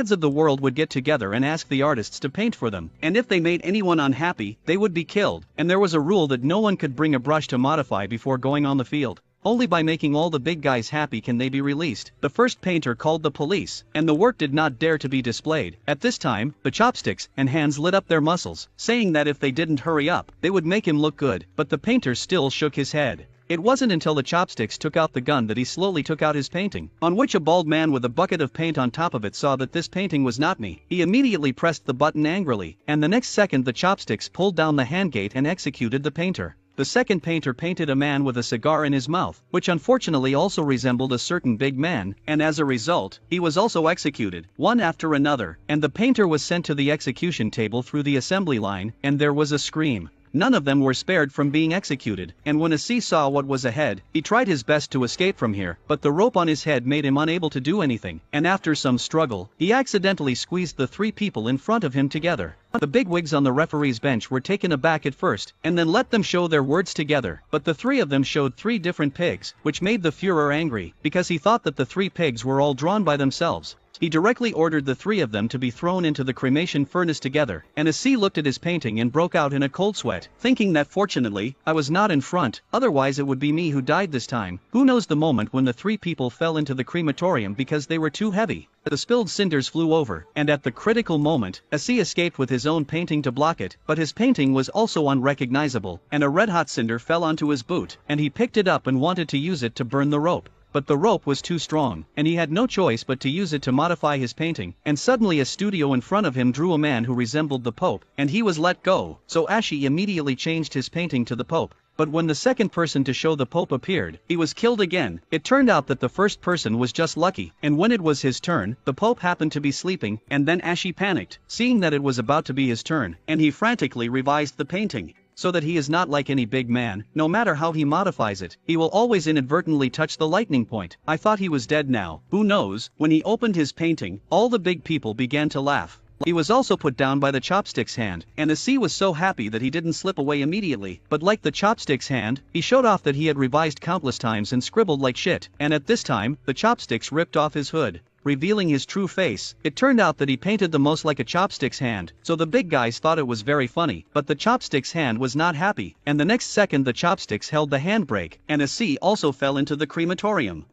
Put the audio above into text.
gods of the world would get together and ask the artists to paint for them, and if they made anyone unhappy, they would be killed, and there was a rule that no one could bring a brush to modify before going on the field. Only by making all the big guys happy can they be released. The first painter called the police, and the work did not dare to be displayed. At this time, the chopsticks and hands lit up their muscles, saying that if they didn't hurry up, they would make him look good, but the painter still shook his head. It wasn't until the chopsticks took out the gun that he slowly took out his painting, on which a bald man with a bucket of paint on top of it saw that this painting was not me. He immediately pressed the button angrily, and the next second the chopsticks pulled down the handgate and executed the painter. The second painter painted a man with a cigar in his mouth, which unfortunately also resembled a certain big man, and as a result, he was also executed, one after another, and the painter was sent to the execution table through the assembly line, and there was a scream. None of them were spared from being executed, and when Asi saw what was ahead, he tried his best to escape from here, but the rope on his head made him unable to do anything, and after some struggle, he accidentally squeezed the three people in front of him together. The bigwigs on the referee's bench were taken aback at first, and then let them show their words together, but the three of them showed three different pigs, which made the Führer angry, because he thought that the three pigs were all drawn by themselves. He directly ordered the three of them to be thrown into the cremation furnace together, and Asi looked at his painting and broke out in a cold sweat, thinking that fortunately, I was not in front, otherwise it would be me who died this time. Who knows the moment when the three people fell into the crematorium because they were too heavy. The spilled cinders flew over, and at the critical moment, Asi escaped with his own painting to block it, but his painting was also unrecognizable, and a red-hot cinder fell onto his boot, and he picked it up and wanted to use it to burn the rope. But the rope was too strong, and he had no choice but to use it to modify his painting, and suddenly a studio in front of him drew a man who resembled the Pope, and he was let go, so Asi immediately changed his painting to the Pope. But when the second person to show the Pope appeared, he was killed again. It turned out that the first person was just lucky, and when it was his turn, the Pope happened to be sleeping, and then Asi panicked, seeing that it was about to be his turn, and he frantically revised the painting, so that he is not like any big man. No matter how he modifies it, he will always inadvertently touch the lightning point. I thought he was dead now. Who knows? When he opened his painting, all the big people began to laugh. He was also put down by the chopsticks hand, and Asi was so happy that he didn't slip away immediately, but like the chopsticks hand, he showed off that he had revised countless times and scribbled like shit, and at this time, the chopsticks ripped off his hood, revealing his true face. It turned out that he painted the most like a chopsticks hand, so the big guys thought it was very funny, but the chopsticks hand was not happy, and the next second the chopsticks held the handbrake, and Asi also fell into the crematorium.